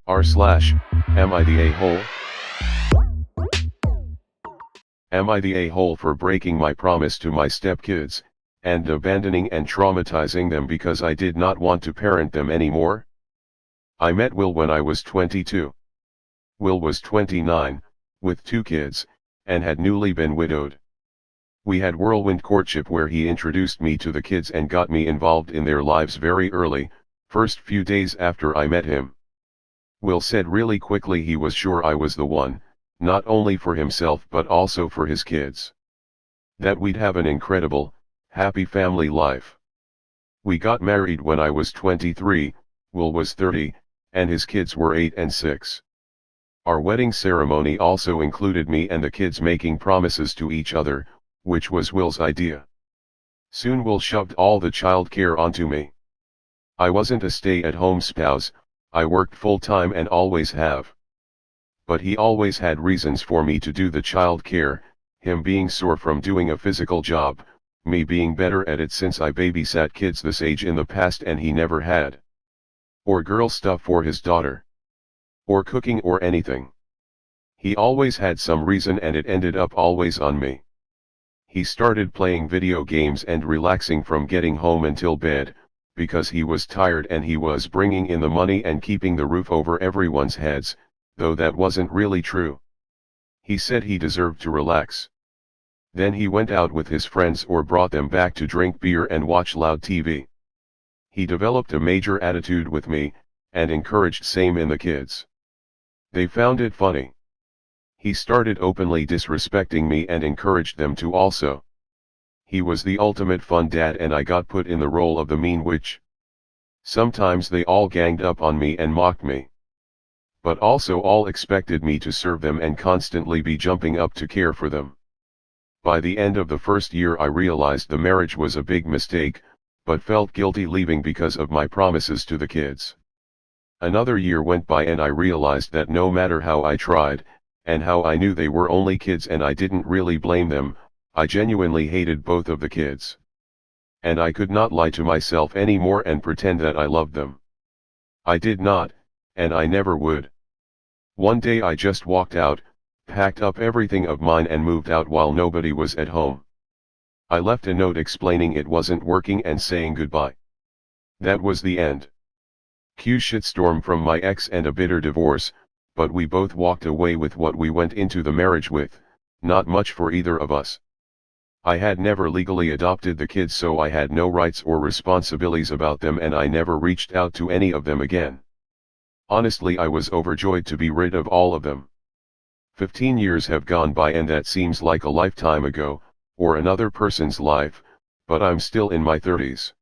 Am I the a-hole? Am I the a-hole for breaking my promise to my stepkids, and abandoning and traumatizing them because I did not want to parent them anymore? I met Will when I was 22. Will was 29, with 2 kids, and had newly been widowed. We had whirlwind courtship where he introduced me to the kids and got me involved in their lives very early, first few days after I met him. Will said really quickly he was sure I was the one, not only for himself but also for his kids. That we'd have an incredible, happy family life. We got married when I was 23, Will was 30, and his kids were 8 and 6. Our wedding ceremony also included me and the kids making promises to each other, which was Will's idea. Soon Will shoved all the child care onto me. I wasn't a stay-at-home spouse, I worked full-time and always have. But he always had reasons for me to do the child care, him being sore from doing a physical job, me being better at it since I babysat kids this age in the past and he never had. Or girl stuff for his daughter. Or cooking or anything. He always had some reason and it ended up always on me. He started playing video games and relaxing from getting home until bed, because he was tired and he was bringing in the money and keeping the roof over everyone's heads, though that wasn't really true. He said he deserved to relax. Then he went out with his friends or brought them back to drink beer and watch loud TV. He developed a major attitude with me, and encouraged same in the kids. They found it funny. He started openly disrespecting me and encouraged them to also. He was the ultimate fun dad and I got put in the role of the mean witch. Sometimes they all ganged up on me and mocked me. But also all expected me to serve them and constantly be jumping up to care for them. By the end of the first year I realized the marriage was a big mistake, but felt guilty leaving because of my promises to the kids. Another year went by and I realized that no matter how I tried, and how I knew they were only kids and I didn't really blame them, I genuinely hated both of the kids. And I could not lie to myself anymore and pretend that I loved them. I did not, and I never would. One day I just walked out, packed up everything of mine and moved out while nobody was at home. I left a note explaining it wasn't working and saying goodbye. That was the end. Cue shitstorm from my ex and a bitter divorce, but we both walked away with what we went into the marriage with, not much for either of us. I had never legally adopted the kids so I had no rights or responsibilities about them and I never reached out to any of them again. Honestly I was overjoyed to be rid of all of them. 15 years have gone by and that seems like a lifetime ago, or another person's life, but I'm still in my 30s.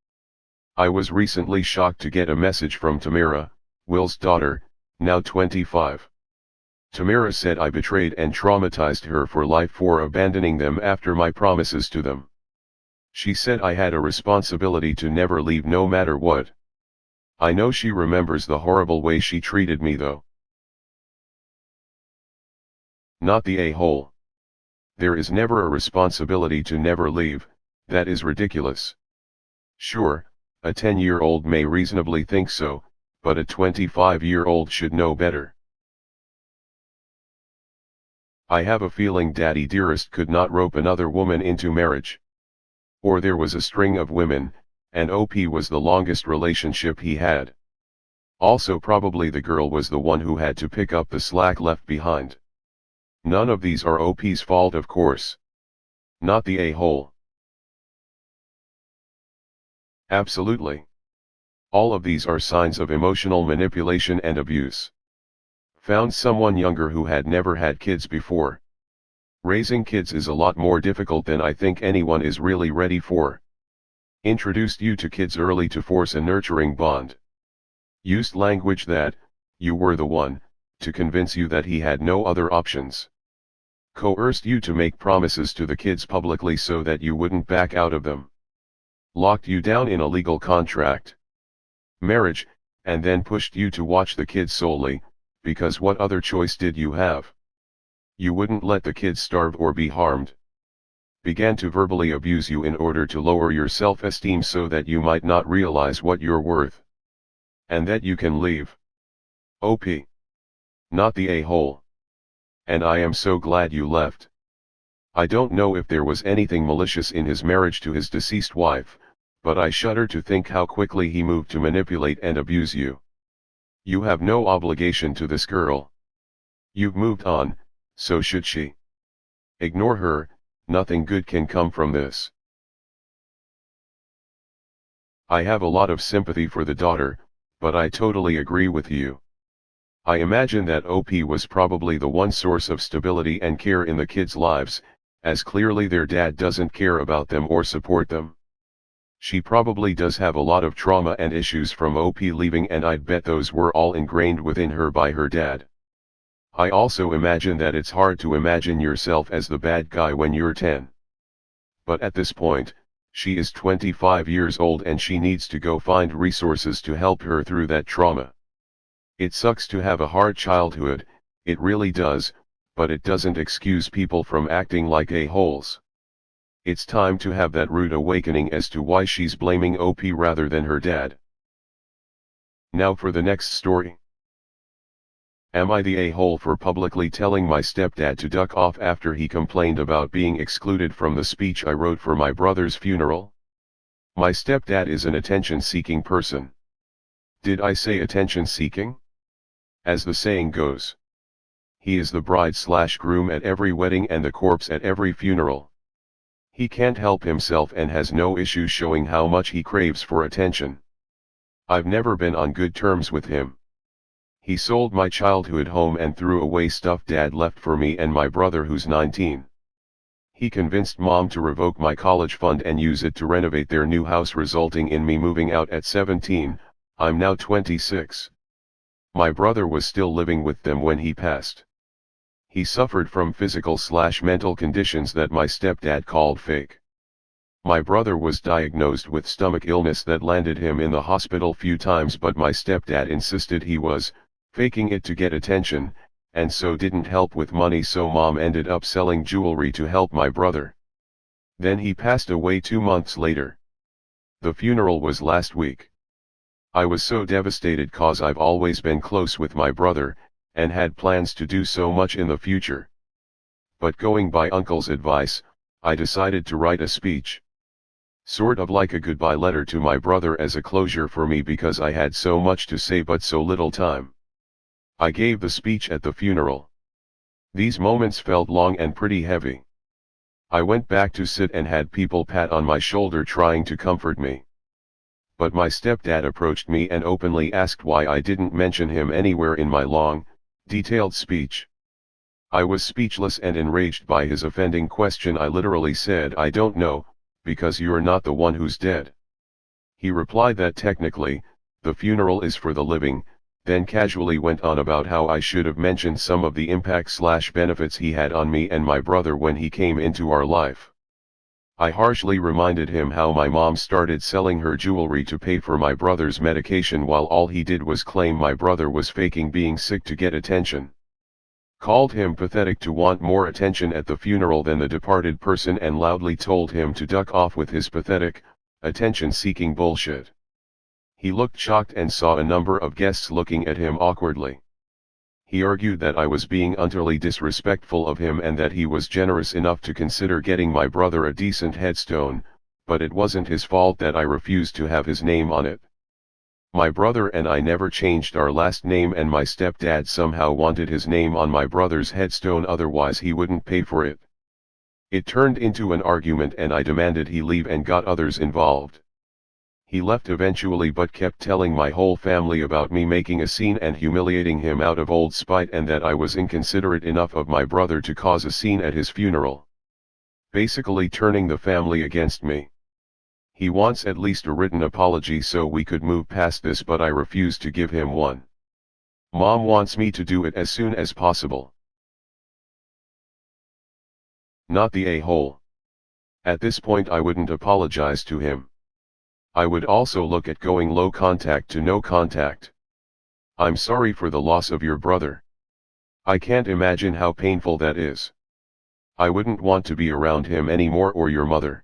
I was recently shocked to get a message from Tamara, Will's daughter, now 25. Tamara said I betrayed and traumatized her for life for abandoning them after my promises to them. She said I had a responsibility to never leave no matter what. I know she remembers the horrible way she treated me though. Not the a-hole. There is never a responsibility to never leave, that is ridiculous. Sure, a 10-year-old may reasonably think so, but a 25-year-old should know better. I have a feeling Daddy Dearest could not rope another woman into marriage. Or there was a string of women, and OP was the longest relationship he had. Also probably the girl was the one who had to pick up the slack left behind. None of these are OP's fault of course. Not the a-hole. Absolutely. All of these are signs of emotional manipulation and abuse. Found someone younger who had never had kids before. Raising kids is a lot more difficult than I think anyone is really ready for. Introduced you to kids early to force a nurturing bond. Used language that, you were the one, to convince you that he had no other options. Coerced you to make promises to the kids publicly so that you wouldn't back out of them. Locked you down in a legal contract. Marriage, and then pushed you to watch the kids solely, because what other choice did you have? You wouldn't let the kids starve or be harmed. Began to verbally abuse you in order to lower your self-esteem so that you might not realize what you're worth. And that you can leave. OP. Not the a-hole. And I am so glad you left. I don't know if there was anything malicious in his marriage to his deceased wife, but I shudder to think how quickly he moved to manipulate and abuse you. You have no obligation to this girl. You've moved on, so should she. Ignore her, nothing good can come from this. I have a lot of sympathy for the daughter, but I totally agree with you. I imagine that OP was probably the one source of stability and care in the kids' lives, as clearly their dad doesn't care about them or support them. She probably does have a lot of trauma and issues from OP leaving, and I'd bet those were all ingrained within her by her dad. I also imagine that it's hard to imagine yourself as the bad guy when you're 10. But at this point, she is 25 years old and she needs to go find resources to help her through that trauma. It sucks to have a hard childhood, it really does, but it doesn't excuse people from acting like a-holes. It's time to have that rude awakening as to why she's blaming OP rather than her dad. Now for the next story. Am I the a-hole for publicly telling my stepdad to duck off after he complained about being excluded from the speech I wrote for my brother's funeral? My stepdad is an attention-seeking person. Did I say attention-seeking? As the saying goes. He is the bride/groom at every wedding and the corpse at every funeral. He can't help himself and has no issue showing how much he craves for attention. I've never been on good terms with him. He sold my childhood home and threw away stuff Dad left for me and my brother who's 19. He convinced Mom to revoke my college fund and use it to renovate their new house, resulting in me moving out at 17, I'm now 26. My brother was still living with them when he passed. He suffered from physical/mental conditions that my stepdad called fake. My brother was diagnosed with stomach illness that landed him in the hospital few times, but my stepdad insisted he was faking it to get attention, and so didn't help with money, so Mom ended up selling jewelry to help my brother. Then he passed away 2 months later. The funeral was last week. I was so devastated cause I've always been close with my brother, and had plans to do so much in the future. But going by Uncle's advice, I decided to write a speech. Sort of like a goodbye letter to my brother as a closure for me because I had so much to say but so little time. I gave the speech at the funeral. These moments felt long and pretty heavy. I went back to sit and had people pat on my shoulder trying to comfort me. But my stepdad approached me and openly asked why I didn't mention him anywhere in my long, detailed speech. I was speechless and enraged by his offending question. I literally said, "I don't know, because you're not the one who's dead." He replied that technically, the funeral is for the living, then casually went on about how I should have mentioned some of the impact/benefits he had on me and my brother when he came into our life. I harshly reminded him how my mom started selling her jewelry to pay for my brother's medication while all he did was claim my brother was faking being sick to get attention. Called him pathetic to want more attention at the funeral than the departed person, and loudly told him to duck off with his pathetic, attention-seeking bullshit. He looked shocked and saw a number of guests looking at him awkwardly. He argued that I was being utterly disrespectful of him and that he was generous enough to consider getting my brother a decent headstone, but it wasn't his fault that I refused to have his name on it. My brother and I never changed our last name, and my stepdad somehow wanted his name on my brother's headstone, otherwise he wouldn't pay for it. It turned into an argument and I demanded he leave and got others involved. He left eventually but kept telling my whole family about me making a scene and humiliating him out of old spite, and that I was inconsiderate enough of my brother to cause a scene at his funeral. Basically turning the family against me. He wants at least a written apology so we could move past this, but I refuse to give him one. Mom wants me to do it as soon as possible. Not the a-hole. At this point I wouldn't apologize to him. I would also look at going low contact to no contact. I'm sorry for the loss of your brother. I can't imagine how painful that is. I wouldn't want to be around him anymore, or your mother.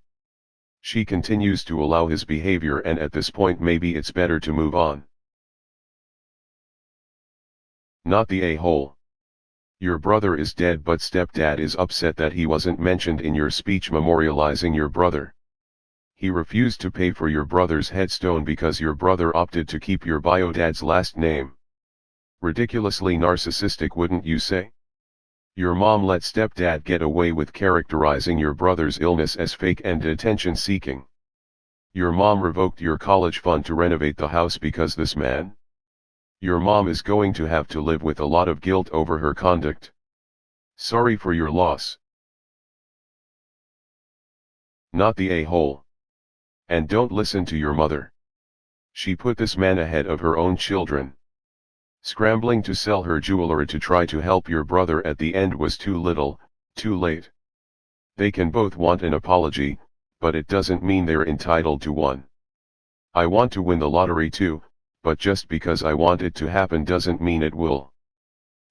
She continues to allow his behavior, and at this point maybe it's better to move on. Not the a-hole. Your brother is dead, but stepdad is upset that he wasn't mentioned in your speech memorializing your brother. He refused to pay for your brother's headstone because your brother opted to keep your bio-dad's last name. Ridiculously narcissistic, wouldn't you say? Your mom let stepdad get away with characterizing your brother's illness as fake and attention-seeking. Your mom revoked your college fund to renovate the house because this man? Your mom is going to have to live with a lot of guilt over her conduct. Sorry for your loss. Not the a-hole. And don't listen to your mother. She put this man ahead of her own children. Scrambling to sell her jewelry to try to help your brother at the end was too little, too late. They can both want an apology, but it doesn't mean they're entitled to one. I want to win the lottery too, but just because I want it to happen doesn't mean it will.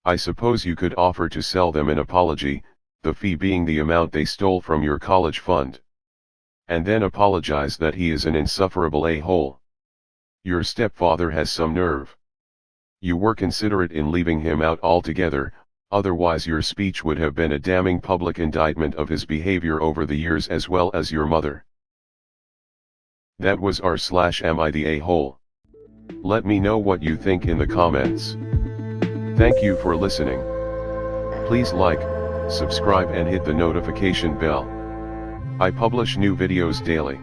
I suppose you could offer to sell them an apology, the fee being the amount they stole from your college fund. And then apologize that he is an insufferable a-hole. Your stepfather has some nerve. You were considerate in leaving him out altogether, otherwise your speech would have been a damning public indictment of his behavior over the years as well as your mother. That was r/AmItheA. Let me know what you think in the comments. Thank you for listening. Please like, subscribe and hit the notification bell. I publish new videos daily.